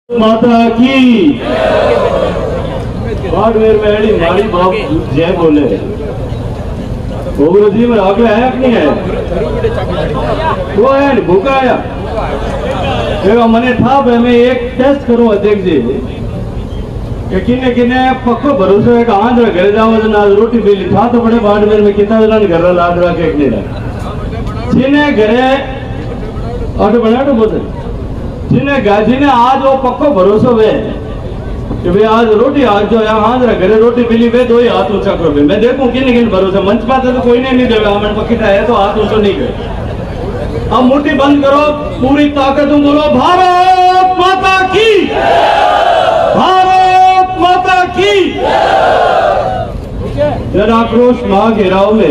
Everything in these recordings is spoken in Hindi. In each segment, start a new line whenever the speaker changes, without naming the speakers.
माता की बाड़मेर में एडी मारी बाप जय बोले जी में आगे आया कि नहीं आया वो आया नहीं भूखा आया देखो मैंने था भाई मैं एक टेस्ट करूँ अध्यक्ष जी कि किन्ने किन्ने पक्को भरोसा है कि आंध्र घर जाओ ना रोटी मिली था तो बड़े बाड़मेर में कितना दिन घर लाद रहा के नहीं रहा जिन्हें घरे ऑटो बना तो बोलते जिन्हें आज वो पक्को भरोसा वे कि भाई आज रोटी आज जो यहाँ आंध्र घरे रोटी मिली वे दो ही हाथ ऊंचा करो मैं देखूं किन किन भरोसा मंच पाते तो कोई नहीं देगा हमें पक्की है तो हाथ ऊंचा नहीं गए अब मुट्ठी बंद करो पूरी ताकत बोलो भारत माता की भारत माता की जन आक्रोश महा घेराव में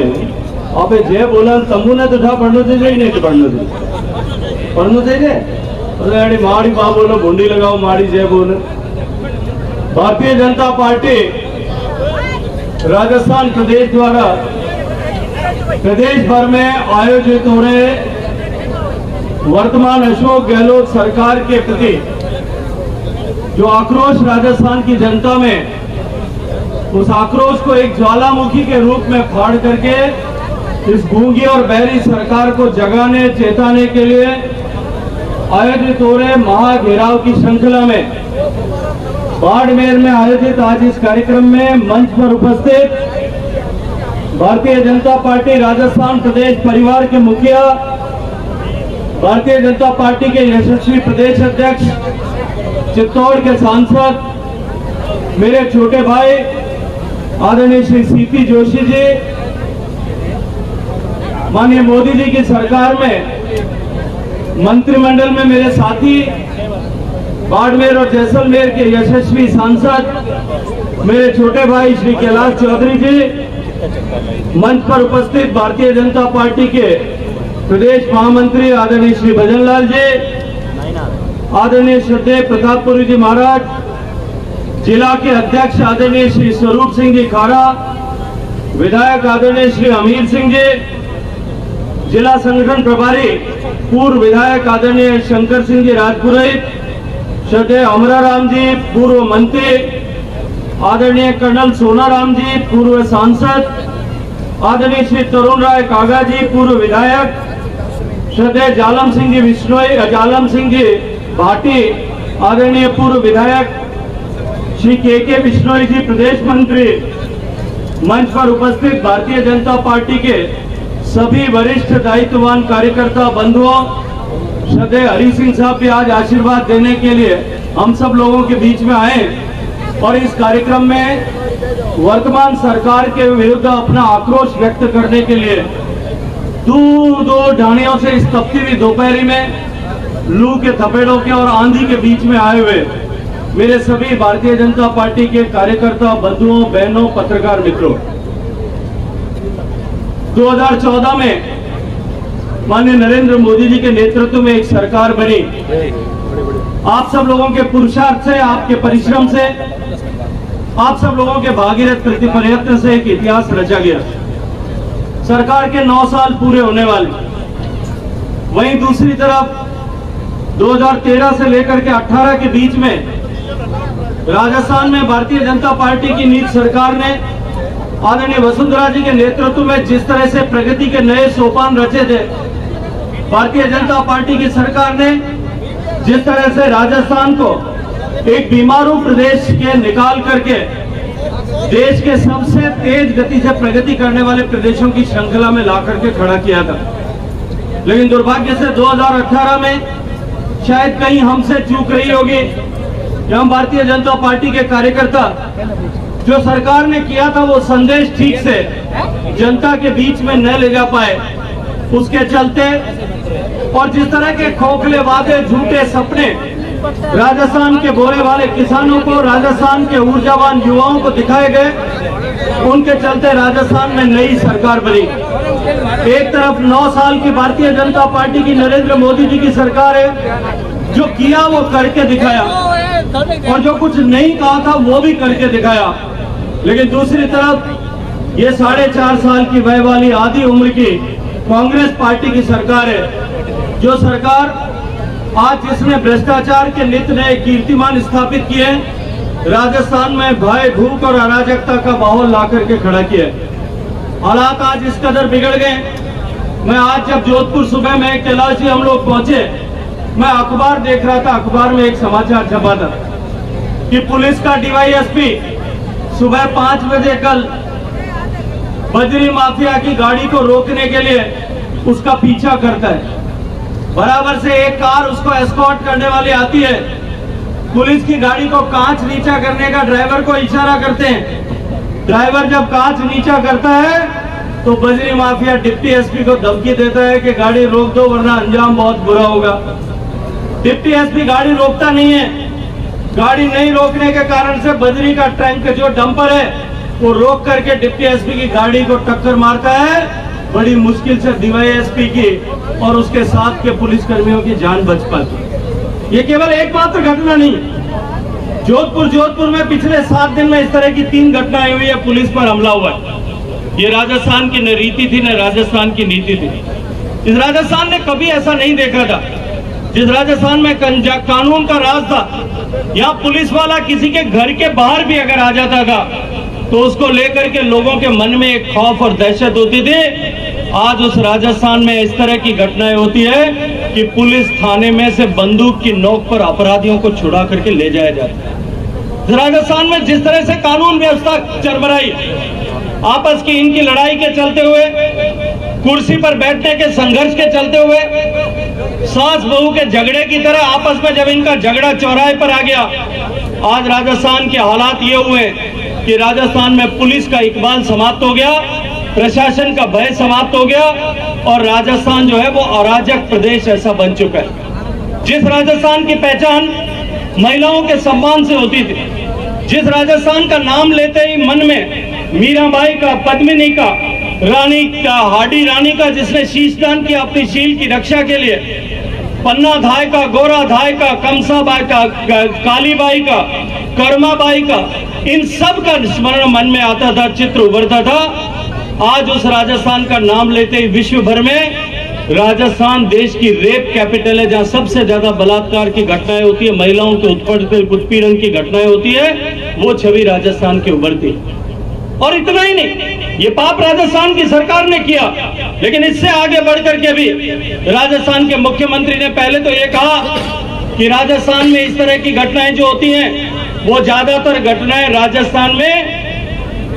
आप जय बोला तंबू ने तो था पढ़ना चाहिए नहीं पढ़ना चाहिए माड़ी बा बोलो भुंडी लगाओ माड़ी जय बोलो भारतीय जनता पार्टी राजस्थान प्रदेश द्वारा प्रदेश भर में आयोजित हो रहे वर्तमान अशोक गहलोत सरकार के प्रति जो आक्रोश राजस्थान की जनता में उस आक्रोश को एक ज्वालामुखी के रूप में फाड़ करके इस गूंगी और बहरी सरकार को जगाने चेताने के लिए आयोजित हो रहे महा घेराव की श्रृंखला में बाड़मेर में आयोजित आज इस कार्यक्रम में मंच पर उपस्थित भारतीय जनता पार्टी राजस्थान प्रदेश परिवार के मुखिया भारतीय जनता पार्टी के यशस्वी प्रदेश अध्यक्ष चित्तौड़ के सांसद मेरे छोटे भाई आदरणीय श्री सीपी जोशी जी माननीय मोदी जी की सरकार में मंत्रिमंडल में मेरे साथी बाड़मेर और जैसलमेर के यशस्वी सांसद मेरे छोटे भाई श्री कैलाश चौधरी जी मंच पर उपस्थित भारतीय जनता पार्टी के प्रदेश महामंत्री आदरणीय श्री भजनलाल जी आदरणीय श्रद्धेय प्रतापपुरी जी महाराज जिला के अध्यक्ष आदरणीय श्री स्वरूप सिंह जी खारा विधायक आदरणीय श्री अमीर सिंह जी जिला संगठन प्रभारी पूर्व विधायक आदरणीय शंकर सिंह जी राजपुरोहित श्रद्धेय अमराराम जी पूर्व मंत्री आदरणीय कर्नल सोनाराम जी पूर्व सांसद आदरणीय श्री तरुण राय कागा जी पूर्व विधायक श्रद्धेय जालम सिंह जी बिश्नोई जालम सिंह जी भाटी आदरणीय पूर्व विधायक श्री के बिश्नोई जी प्रदेश मंत्री मंच पर उपस्थित भारतीय जनता पार्टी के सभी वरिष्ठ दायित्ववान कार्यकर्ता बंधुओं श्रद्धेय हरि सिंह साहब भी आज आशीर्वाद देने के लिए हम सब लोगों के बीच में आए और इस कार्यक्रम में वर्तमान सरकार के विरुद्ध अपना आक्रोश व्यक्त करने के लिए दूर दूर ढाणियों से इस तपती हुई दोपहरी में लू के थपेड़ों के और आंधी के बीच में आए हुए मेरे सभी भारतीय जनता पार्टी के कार्यकर्ता बंधुओं बहनों पत्रकार मित्रों 2014 में माननीय नरेंद्र मोदी जी के नेतृत्व में एक सरकार बनी आप सब लोगों के पुरुषार्थ से आपके परिश्रम से आप सब लोगों के भागीरथ प्रयत्न से एक इतिहास रचा गया सरकार के 9 साल पूरे होने वाले वहीं दूसरी तरफ 2013 से लेकर के 18 के बीच में राजस्थान में भारतीय जनता पार्टी की नीति सरकार ने आदरणीय वसुंधरा जी के नेतृत्व में जिस तरह से प्रगति के नए सोपान रचे थे भारतीय जनता पार्टी की सरकार ने जिस तरह से राजस्थान को एक बीमारू प्रदेश के निकाल करके देश के सबसे तेज गति से प्रगति करने वाले प्रदेशों की श्रृंखला में ला करके खड़ा किया था लेकिन दुर्भाग्य से 2018 में शायद कहीं हमसे चूक रही होगी कि हम भारतीय जनता पार्टी के कार्यकर्ता जो सरकार ने किया था वो संदेश ठीक से जनता के बीच में न ले जा पाए उसके चलते और जिस तरह के खोखले वादे झूठे सपने राजस्थान के बोरे वाले किसानों को राजस्थान के ऊर्जावान युवाओं को दिखाए गए उनके चलते राजस्थान में नई सरकार बनी एक तरफ 9 साल की भारतीय जनता पार्टी की नरेंद्र मोदी जी की सरकार है जो किया वो करके दिखाया और जो कुछ नहीं कहा था वो भी करके दिखाया लेकिन दूसरी तरफ ये 4.5 साल की वय वाली आधी उम्र की कांग्रेस पार्टी की सरकार है जो सरकार आज जिसने भ्रष्टाचार के नित नए कीर्तिमान स्थापित किए, राजस्थान में भय, भूख और अराजकता का माहौल ला करके खड़ा किया। हालात आज इस कदर बिगड़ गए। मैं आज जब जोधपुर सुबह में कैलाश जी हम लोग पहुंचे, मैं अखबार देख रहा था, अखबार में एक समाचार छपा था कि पुलिस का डीवाईएसपी सुबह 5 बजे कल बजरी माफिया की गाड़ी को रोकने के लिए उसका पीछा करता है। बराबर से एक कार उसको एस्कॉर्ट करने वाली आती है। पुलिस की गाड़ी को कांच नीचा करने का ड्राइवर को इशारा करते हैं। ड्राइवर जब कांच नीचा करता है तो बजरी माफिया डिप्टी एसपी को धमकी देता है कि गाड़ी रोक दो वरना अंजाम बहुत बुरा होगा। डिप्टी एसपी गाड़ी रोकता नहीं है। गाड़ी नहीं रोकने के कारण से बजरी का टैंक जो डंपर है वो रोक करके डिप्टी एसपी की गाड़ी को टक्कर मारता है। बड़ी मुश्किल से डीवाईएसपी की और उसके साथ के पुलिसकर्मियों की जान बच पाती। ये केवल एकमात्र घटना नहीं, जोधपुर में पिछले 7 दिन में इस तरह की 3 घटनाएं हुई है। पुलिस पर हमला हुआ है। ये राजस्थान की न रीति थी न राजस्थान की नीति थी। इस राजस्थान ने कभी ऐसा नहीं देखा था। जिस राजस्थान में कानून का राज था, यहाँ पुलिस वाला किसी के घर के बाहर भी अगर आ जाता था तो उसको लेकर के लोगों के मन में एक खौफ और दहशत होती थी। आज उस राजस्थान में इस तरह की घटनाएं होती है कि पुलिस थाने में से बंदूक की नोक पर अपराधियों को छुड़ा करके ले जाया जाता है। राजस्थान में जिस तरह से कानून व्यवस्था चरमराई, आपस की इनकी लड़ाई के चलते हुए, कुर्सी पर बैठने के संघर्ष के चलते हुए, सास बहू के झगड़े की तरह आपस में जब इनका झगड़ा चौराहे पर आ गया, आज राजस्थान के हालात ये हुए कि राजस्थान में पुलिस का इकबाल समाप्त हो गया, प्रशासन का भय समाप्त हो गया और राजस्थान जो है वो अराजक प्रदेश ऐसा बन चुका है। जिस राजस्थान की पहचान महिलाओं के सम्मान से होती थी, जिस राजस्थान का नाम लेते ही मन में मीराबाई का, पद्मिनी का, रानी का, हाडी रानी का जिसने शीशदान किया अपनी शील की रक्षा के लिए, पन्ना धाय का, गोरा धाय का, कमसा बाई का, काली बाई का, कर्मा बाई का, इन सब का स्मरण मन में आता था, चित्र उभरता था। आज उस राजस्थान का नाम लेते ही विश्व भर में राजस्थान देश की रेप कैपिटल है, जहां सबसे ज्यादा बलात्कार की घटनाएं होती है, महिलाओं के उत्पीड़न की घटनाएं होती है, वो छवि राजस्थान की उभरती है। और इतना ही नहीं, ये पाप राजस्थान की सरकार ने किया, लेकिन इससे आगे बढ़कर के भी राजस्थान के मुख्यमंत्री ने पहले तो ये कहा कि राजस्थान में इस तरह की घटनाएं जो होती हैं वो ज्यादातर घटनाएं राजस्थान में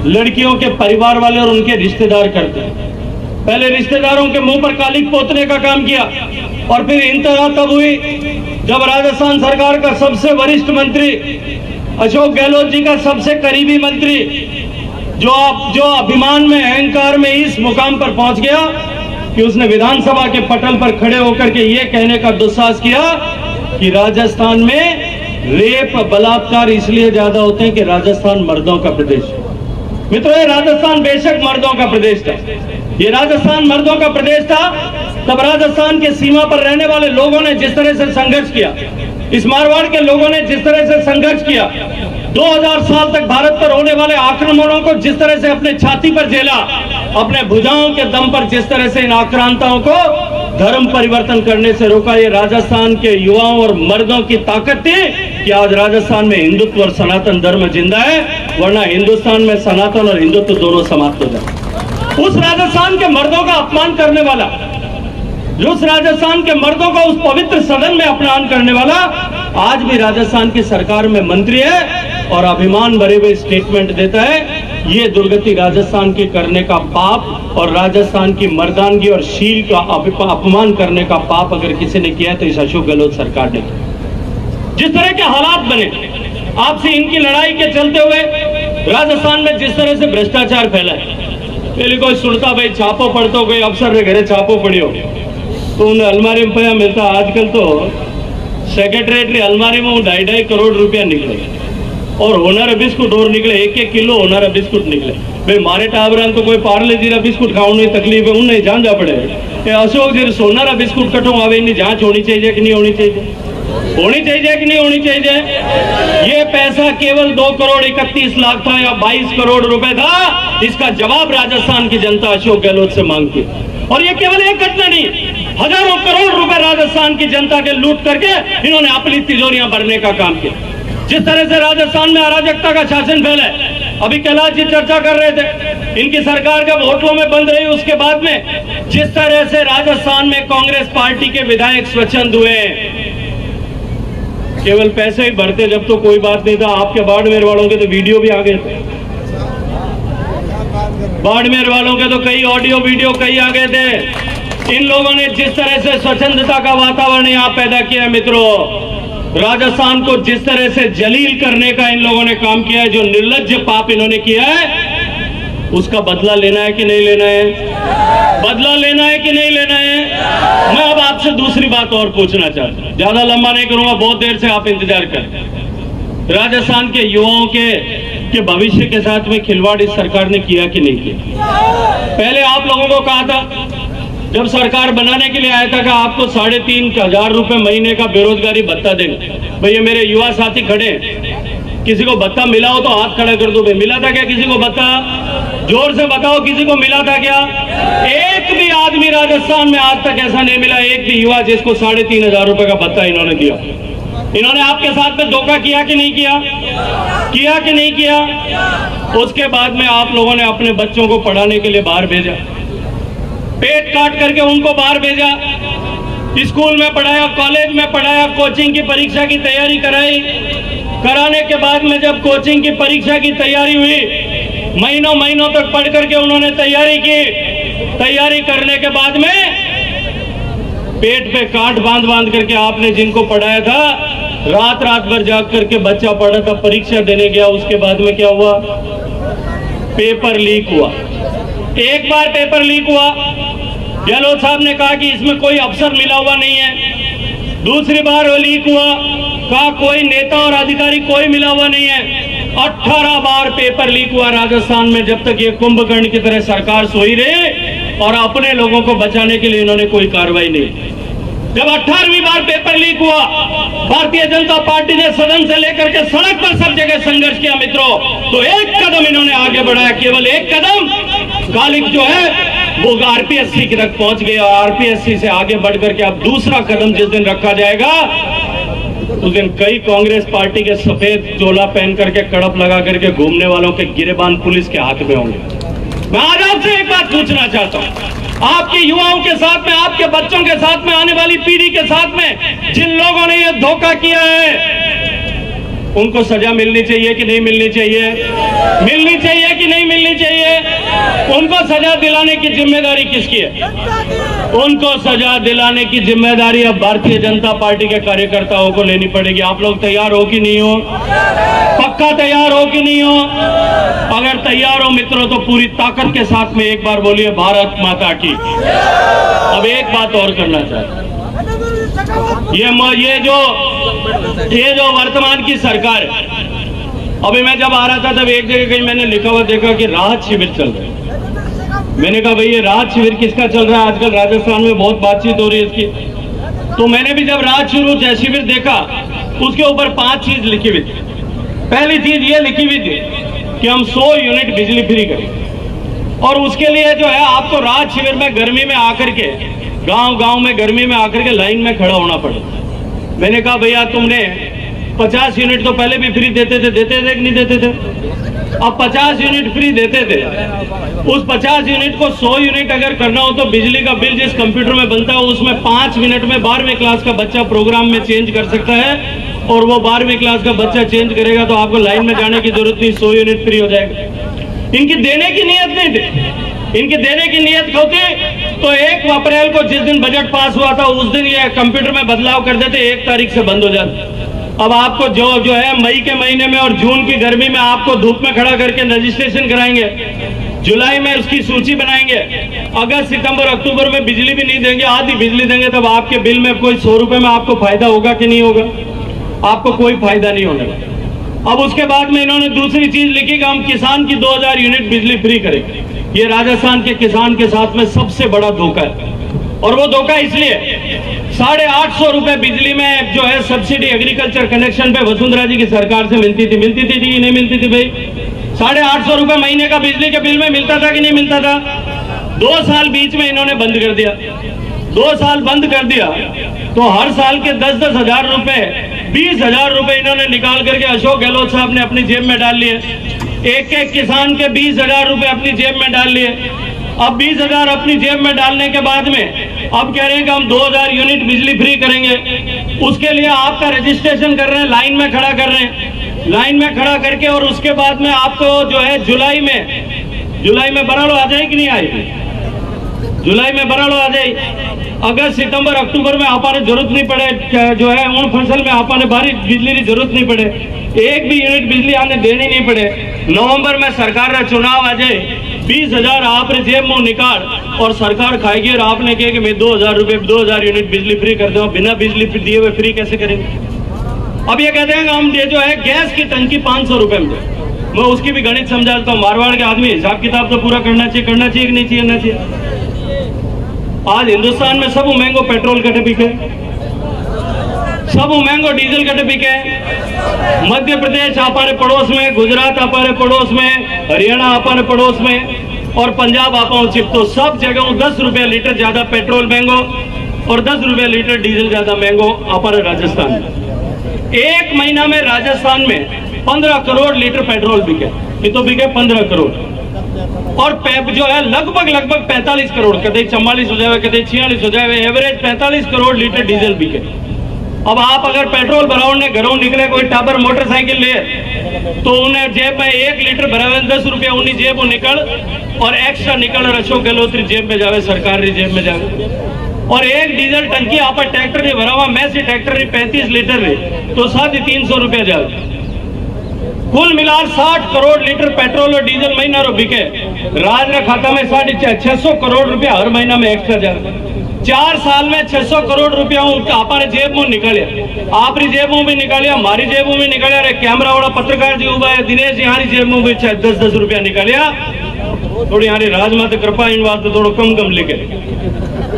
लड़कियों के परिवार वाले और उनके रिश्तेदार करते हैं। पहले रिश्तेदारों के मुंह पर कालिक पोतने का काम किया और फिर इंतहा तब हुई जब राजस्थान सरकार का सबसे वरिष्ठ मंत्री अशोक गहलोत जी का सबसे करीबी मंत्री जो अभिमान में, अहंकार में इस मुकाम पर पहुंच गया कि उसने विधानसभा के पटल पर खड़े होकर के ये कहने का दुस्साहस किया कि राजस्थान में रेप, बलात्कार इसलिए ज्यादा होते हैं कि राजस्थान मर्दों का प्रदेश है। मित्रों, ये राजस्थान बेशक मर्दों का प्रदेश था, ये राजस्थान मर्दों का प्रदेश था। तब राजस्थान के सीमा पर रहने वाले लोगों ने जिस तरह से संघर्ष किया, इस मारवाड़ के लोगों ने जिस तरह से संघर्ष किया, 2000 साल तक भारत पर होने वाले आक्रमणों को जिस तरह से अपने छाती पर झेला, अपने भुजाओं के दम पर जिस तरह से इन आक्रांताओं को धर्म परिवर्तन करने से रोका, ये राजस्थान के युवाओं और मर्दों की ताकत थी कि आज राजस्थान में हिंदुत्व और सनातन धर्म जिंदा है, वरना हिंदुस्तान में सनातन और हिंदुत्व दोनों समाप्त हो जाए। उस राजस्थान के मर्दों का अपमान करने वाला, उस राजस्थान के मर्दों को उस पवित्र सदन में अपमान करने वाला आज भी राजस्थान की सरकार में मंत्री है और अभिमान भरे हुए स्टेटमेंट देता है। ये दुर्गति राजस्थान के करने का पाप और राजस्थान की मर्दानगी और शील का अपमान करने का पाप अगर किसी ने किया है तो इस अशोक गहलोत सरकार ने। जिस तरह के हालात बने, आपसे इनकी लड़ाई के चलते हुए राजस्थान में जिस तरह से भ्रष्टाचार फैला है, पहले कोई सुनता भाई छापो पड़तो, कोई अफसर ने घरे छापो पड़ियो तो उन्हें अलमारी में पया मिलता। आजकल तो सेक्रेटरीट री अलमारी में 2.5 करोड़ रुपया निकले और होनारा बिस्कुट और निकले, 1-1 किलो होनारा बिस्कुट निकले। भाई मारे टाबरान तो कोई पार्ले जीरा बिस्कुट खाने तकलीफ है, उन्हें जान जा पड़े। अशोक जी सोनारा बिस्कुट कटो आवे, इनकी जांच होनी चाहिए कि नहीं होनी चाहिए, होनी चाहिए कि नहीं होनी चाहिए। ये पैसा केवल 2 करोड़ 31 लाख था या 22 करोड़ रुपए था, इसका जवाब राजस्थान की जनता अशोक गहलोत से मांगती। और ये केवल एक घटना नहीं, हजारों करोड़ रुपए राजस्थान की जनता के लूट करके इन्होंने अपनी तिजोरियां भरने का काम किया। जिस तरह से राजस्थान में अराजकता का शासन फैला है, अभी कैलाश जी चर्चा कर रहे थे, इनकी सरकार जब होटलों में बंद रही उसके बाद में जिस तरह से राजस्थान में कांग्रेस पार्टी के विधायक स्वच्छंद हुए, केवल पैसे ही भरते, जब तो कोई बात नहीं था। आपके बाड़मेर वालों के तो वीडियो भी आ गए थे, बाड़मेर वालों के तो कई ऑडियो वीडियो कई आ गए थे। इन लोगों ने जिस तरह से स्वच्छंदता का वातावरण यहाँ पैदा किया मित्रों, राजस्थान को जिस तरह से जलील करने का इन लोगों ने काम किया है, जो निर्लज्ज पाप इन्होंने किया है, उसका बदला लेना है कि नहीं लेना है? बदला लेना है कि नहीं लेना है? मैं अब आपसे दूसरी बात और पूछना चाहता हूं, ज्यादा लंबा नहीं करूंगा, बहुत देर से आप इंतजार करें। राजस्थान के युवाओं के भविष्य के साथ में खिलवाड़ इस सरकार ने किया कि नहीं किया? पहले आप लोगों को कहा था, जब सरकार बनाने के लिए आया था कि आपको 3,500 रुपए महीने का बेरोजगारी भत्ता देंगे। भैया मेरे युवा साथी खड़े, किसी को भत्ता मिला हो तो हाथ खड़ा कर दो। भाई मिला था क्या किसी को भत्ता? जोर से बताओ, किसी को मिला था क्या? एक भी आदमी राजस्थान में आज तक ऐसा नहीं मिला, एक भी युवा जिसको 3,500 रुपए का भत्ता इन्होंने दिया। इन्होंने आपके साथ में धोखा किया कि नहीं किया? किया कि नहीं किया? उसके बाद में आप लोगों ने अपने बच्चों को पढ़ाने के लिए बाहर भेजा, पेट काट करके उनको बाहर भेजा, स्कूल में पढ़ाया, कॉलेज में पढ़ाया, कोचिंग की परीक्षा की तैयारी कराई। कराने के बाद में जब कोचिंग की परीक्षा की तैयारी हुई, महीनों महीनों तक पढ़ करके उन्होंने तैयारी की। तैयारी करने के बाद में पेट पे कांट बांध करके आपने जिनको पढ़ाया था, रात रात भर जाग करके बच्चा पढ़ा था, परीक्षा देने गया, उसके बाद में क्या हुआ? पेपर लीक हुआ। एक बार पेपर लीक हुआ, गहलोत साहब ने कहा कि इसमें कोई अफसर मिला हुआ नहीं है। दूसरी बार वो लीक हुआ, कहा कोई नेता और अधिकारी कोई मिला हुआ नहीं है। 18 बार पेपर लीक हुआ राजस्थान में, जब तक ये कुंभकर्ण की तरह सरकार सोई रही और अपने लोगों को बचाने के लिए इन्होंने कोई कार्रवाई नहीं। जब 18वीं बार पेपर लीक हुआ, भारतीय जनता पार्टी ने सदन से लेकर के सड़क पर सब जगह संघर्ष किया मित्रों, तो एक कदम इन्होंने आगे बढ़ाया, केवल एक कदम। कालिक जो है वो आरपीएससी तक पहुंच गया, आरपीएससी से आगे बढ़ करके अब दूसरा कदम जिस दिन रखा जाएगा, उस दिन कई कांग्रेस पार्टी के सफेद चोला पहन करके कड़प लगा करके घूमने वालों के गिरेबान पुलिस के हाथ में होंगे। मैं आज आपसे एक बात पूछना चाहता हूं, आपके युवाओं के साथ में, आपके बच्चों के साथ में, आने वाली पीढ़ी के साथ में जिन लोगों ने ये धोखा किया है, उनको सजा मिलनी चाहिए कि नहीं मिलनी चाहिए? मिलनी चाहिए कि नहीं मिलनी चाहिए? उनको सजा दिलाने की जिम्मेदारी किसकी है? उनको सजा दिलाने की जिम्मेदारी अब भारतीय जनता पार्टी के कार्यकर्ताओं को लेनी पड़ेगी। आप लोग तैयार हो कि नहीं हो? पक्का तैयार हो कि नहीं हो? अगर तैयार हो मित्रों तो पूरी ताकत के साथ में एक बार बोलिए भारत माता की। अब एक बात और करना चाहता हूं, ये जो वर्तमान की सरकार है, अभी मैं जब आ रहा था तब एक जगह कहीं मैंने लिखा हुआ देखा कि राहत शिविर चल रहा है। मैंने कहा भाई ये राहत शिविर किसका चल रहा है? आजकल राजस्थान में बहुत बातचीत हो रही है इसकी। तो मैंने भी जब राहत शिविर देखा, उसके ऊपर 5 चीज लिखी हुई थी। पहली चीज ये लिखी हुई थी कि हम 100 यूनिट बिजली फ्री करें, और उसके लिए जो है आपको राहत शिविर में गर्मी में आकर के, गांव में गर्मी में आकर के लाइन में खड़ा होना पड़े। मैंने कहा भैया तुमने 50 यूनिट तो पहले भी फ्री देते थे कि नहीं देते थे? अब 50 यूनिट फ्री देते थे, उस 50 यूनिट को 100 यूनिट अगर करना हो तो बिजली का बिल जिस कंप्यूटर में बनता है उसमें 5 मिनट में 12वीं क्लास का बच्चा प्रोग्राम में चेंज कर सकता है, और वो 12वीं क्लास का बच्चा चेंज करेगा तो आपको लाइन में जाने की जरूरत नहीं, 100 यूनिट फ्री हो जाएगा। इनकी देने की नीयत नहीं थी। इनकी देने की नीयत होती तो 1 अप्रैल को जिस दिन बजट पास हुआ था उस दिन ये कंप्यूटर में बदलाव कर देते, 1 तारीख से बंद हो जाते। अब आपको जो है मई के महीने में और जून की गर्मी में आपको धूप में खड़ा करके रजिस्ट्रेशन कराएंगे, जुलाई में उसकी सूची बनाएंगे, अगस्त सितंबर अक्टूबर में बिजली भी नहीं देंगे, आधी बिजली देंगे, तब आपके बिल में कोई 100 रुपए में आपको फायदा होगा कि नहीं होगा? आपको कोई फायदा नहीं होगा। अब उसके बाद में इन्होंने दूसरी चीज लिखी कि हम किसान की 2000 यूनिट बिजली फ्री करेंगे। ये राजस्थान के किसान के साथ में सबसे बड़ा धोखा है, और वो धोखा इसलिए 850 रुपए बिजली में जो है सब्सिडी एग्रीकल्चर कनेक्शन पे वसुंधरा जी की सरकार से मिलती थी कि नहीं मिलती थी भाई? 850 रुपए महीने का बिजली के बिल में मिलता था कि नहीं मिलता था? 2 साल बीच में इन्होंने बंद कर दिया। 2 साल बंद कर दिया तो हर साल के 10-10 हजार रुपए, 20 हजार रुपए इन्होंने निकाल करके अशोक गहलोत साहब ने अपनी जेब में डाल लिए। एक एक किसान के 20 हजार रुपए अपनी जेब में डाल लिए। अब 20 हजार अपनी जेब में डालने के बाद में अब कह रहे हैं कि हम 2000 यूनिट बिजली फ्री करेंगे। उसके लिए आपका रजिस्ट्रेशन कर रहे हैं, लाइन में खड़ा कर रहे हैं, लाइन में खड़ा करके और उसके बाद में आपको जो है जुलाई में बरालो आ जाए कि नहीं आएगी? जुलाई में बरालो आ जाए। अगस्त सितंबर अक्टूबर में आपने जरूरत नहीं पड़े, जो है उन फसल में आपने भारी बिजली की जरूरत नहीं पड़े, एक भी यूनिट बिजली आने देनी नहीं पड़े। नवंबर में सरकार का चुनाव आ जाए, 20 हजार आपने जेब मुंह निकाल और सरकार खाएगी और आपने कहे कि मैं 2000 रुपए 2000 यूनिट बिजली फ्री कर दूं, बिना बिजली दिए हुए फ्री कैसे करेंगे? अब ये कहते हैं कि हम ये जो है गैस की टंकी 500 रुपए में, मैं उसकी भी गणित समझाता हूँ। मारवाड़ के आदमी हिसाब किताब तो पूरा करना चाहिए कि नहीं चाहिए? ना चाहिए। आज हिंदुस्तान में सब महंगो पेट्रोल कटे बिके, सब महंगो डीजल कटे बिके। मध्य प्रदेश आपारे पड़ोस में, गुजरात आपारे पड़ोस में, हरियाणा आपारे पड़ोस में और पंजाब आपा चिप, तो सब जगह 10 रुपया लीटर ज्यादा पेट्रोल महंगो और 10 रुपया लीटर डीजल ज्यादा महंगो आपारे राजस्थान में। एक महीना में राजस्थान में 15 करोड़ लीटर पेट्रोल बिके, ये तो बिके 15 करोड़ और जो है लगभग 45 करोड़, कदे 44 हो जाए, कदे 46 हो जाए, एवरेज 45 करोड़ लीटर डीजल बिके। अब आप अगर पेट्रोल भराने घरों निकले, कोई टाबर मोटरसाइकिल ले तो उन्हें जेब में 1 लीटर भरावे 10 रुपया उन्हीं जेब निकल और एक्स्ट्रा निकल और अशोक गहलोत जेब में जावे, सरकार की जेब में जावे। और एक डीजल टंकी आप ट्रैक्टर ने भरावा, मैसी ट्रैक्टर 35 लीटर रे तो 350 रुपया जावे। कुल मिलाकर 60 करोड़ लीटर पेट्रोल और डीजल महीना रो बिके। राज ने खाता में 650 करोड़ रुपया हर महीना में एक्स्ट्रा जाए। 4 साल में 600 करोड़ रुपया आपने जेब में निकालिया, आपरी जेब में भी निकालिया, हमारी जेब में भी निकालिया। अरे कैमरा वाला पत्रकार जी उबा है, दिनेश जी हमारी जेब में भी 10-10 रुपया निकालिया। थोड़ी हमारी राज माते कृपा इन बात थोड़ा कम लिखे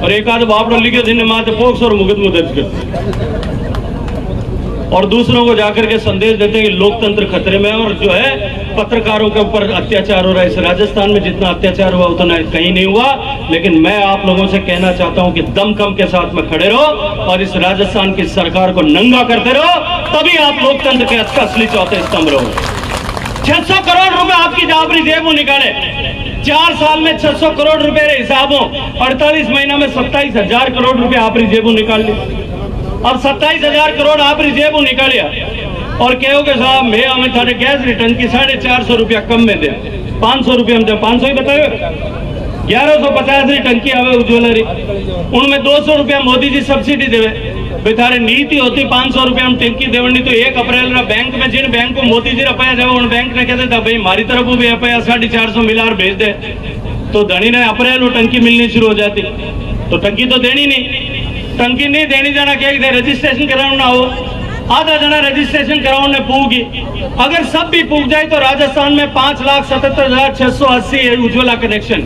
और एक आध बापड़ो लिखे जिन्हें माते फोक्स और मुकदमा दर्ज कर और दूसरों को जाकर के संदेश देते हैं कि लोकतंत्र खतरे में है और जो है पत्रकारों के ऊपर अत्याचार हो रहा है। इस राजस्थान में जितना अत्याचार हुआ उतना कहीं नहीं हुआ। लेकिन मैं आप लोगों से कहना चाहता हूं कि दमखम के साथ में खड़े रहो और इस राजस्थान की सरकार को नंगा करते रहो, तभी आप लोकतंत्र के असली चौथे स्तंभ रहो। 600 करोड़ रुपए आपकी जाबरी जेब में निकाले, 4 साल में 600 करोड़ रुपए हिसाबों 48 महीना में 27,000 करोड़ रुपए आपकी जेब में निकाल ली। अब 27,000 करोड़ आपकी जेब में निकालिया और कहोगे साहब मैं हमें थारे गैस रिटर्न की 450 रुपया कम में दे, 500 रुपया हम दे, 500 ही बताए 1150 टंकी आवे उज्ज्वला री, उनमें 200 रुपया मोदी जी सब्सिडी देवे। बेचारे नीति होती 500 रुपया हम टंकी देवनी तो 1 अप्रैल बैंक में जिन बैंक को मोदी जी रुपया जाए उन बैंक ने कहते था भाई हमारी तरफ भी रुपया 450 मिलियन भेज दे, तो धनी ने अप्रैल वो टंकी मिलनी शुरू हो जाती। तो टंकी तो देनी नहीं, टंकी नहीं देनी जाना क्या रजिस्ट्रेशन कराना हो, आधा जना रजिस्ट्रेशन कराने पूगी। अगर सब भी पूग जाए तो राजस्थान में 5,77,680 उज्ज्वला कनेक्शन।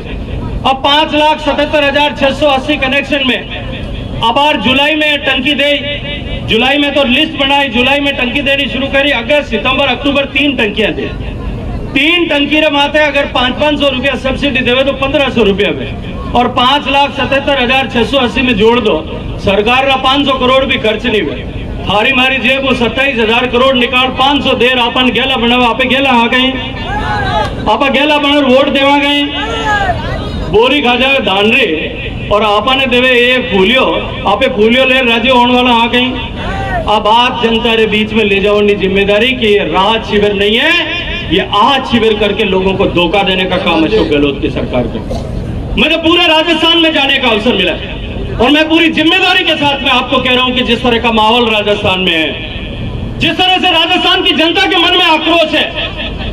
अब 5,77,680 कनेक्शन में अब बार जुलाई में टंकी दे, जुलाई में तो लिस्ट बनाई, जुलाई में टंकी देनी शुरू करी, अगस्त सितंबर अक्टूबर 3 टंकियां दे। 3 टंकी रे माते अगर 500 रुपया सब्सिडी देवे तो 1500 रुपया में और 5,77,680 में जोड़ दो, सरकार का 500 करोड़ भी खर्च नहीं हुए। थारी मारी जेब वो 27,000 करोड़ निकाल 500 देर अपन गेला बनावा, आपे गेला आ गई, आपा गेला बना वोट देवा गई, बोरी खा जाए धान रे और आपा ने देवे ये फूलियो, आपे फूलियो ले राज्य होने वाला आ गई। अब आप जनता रे बीच में ले जाओ जिम्मेदारी कि ये राहत शिविर नहीं है, ये आहत शिविर करके लोगों को धोखा देने का काम अशोक गहलोत की सरकार का। मुझे पूरे राजस्थान में जाने का अवसर मिला और मैं पूरी जिम्मेदारी के साथ में आपको कह रहा हूं कि जिस तरह का माहौल राजस्थान में है, जिस तरह से राजस्थान की जनता के मन में आक्रोश है,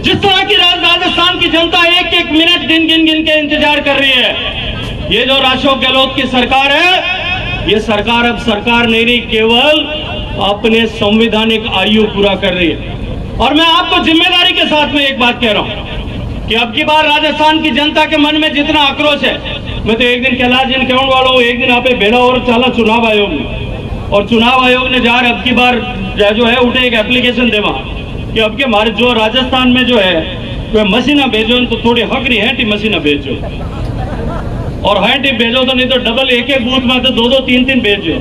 जिस तरह की राजस्थान की जनता एक एक मिनट दिन गिन के इंतजार कर रही है, ये जो अशोक गहलोत की सरकार है, ये सरकार अब सरकार नहीं केवल अपने संवैधानिक आयु पूरा कर रही है। और मैं आपको जिम्मेदारी के साथ में एक बात कह रहा हूं कि अब की बार राजस्थान की जनता के मन में जितना आक्रोश है, मैं तो एक दिन कैलाश जी कहने वाला हूँ, एक दिन आपे बेड़ा और चाला चुनाव आयोग में, और चुनाव आयोग ने जार अब की बार जो है उठे एक एप्लीकेशन देवा कि अब के हमारे जो राजस्थान में जो है वह मशीना भेजो तो थोड़ी हक रही है मशीना भेजो। और है टिप भेजो तो, नहीं तो डबल एक एक बूथ में तो दो दो तीन तीन भेजो।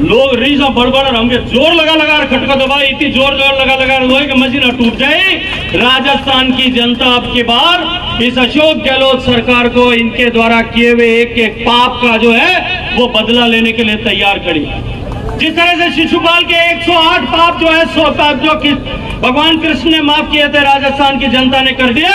लोग रीज बड़बड़ हमके जोर लगा लगा खटका दबाई, इतनी जोर जोर लगा लगा हुआ कि मशीन टूट जाए। राजस्थान की जनता अब की बार इस अशोक गहलोत सरकार को इनके द्वारा किए हुए एक एक पाप का जो है वो बदला लेने के लिए तैयार खड़ी। जिस तरह से शिशुपाल के 108 पाप जो है 100 पाप जो कि भगवान कृष्ण ने माफ किए थे, राजस्थान की जनता ने कर दिए।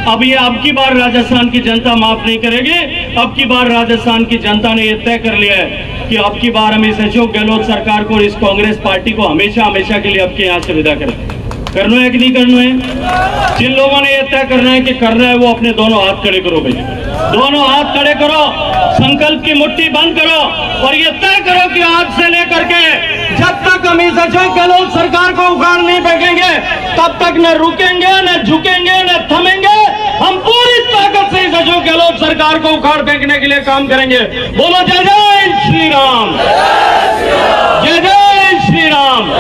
अब की बार राजस्थान की जनता माफ नहीं करेगी। अब की बार राजस्थान की जनता ने यह तय कर लिया है कि अब की बार हम इस अशोक गहलोत सरकार को, इस कांग्रेस पार्टी को हमेशा हमेशा के लिए आपके यहाँ से विदा करें। करना है कि नहीं करना है? जिन लोगों ने यह तय करना है कि करना है, वो अपने दोनों हाथ खड़े करो भाई, दोनों हाथ खड़े करो, संकल्प की मुट्ठी बंद करो और ये तय करो कि आज से लेकर के जब तक हम इस अशोक गहलोत सरकार को उखाड़ नहीं फेंकेंगे तब तक न रुकेंगे, न झुकेंगे, न थमेंगे। हम पूरी ताकत से इस अशोक गहलोत सरकार को उखाड़ फेंकने के लिए काम करेंगे। बोलो जय जय श्री राम, जय जय श्री राम।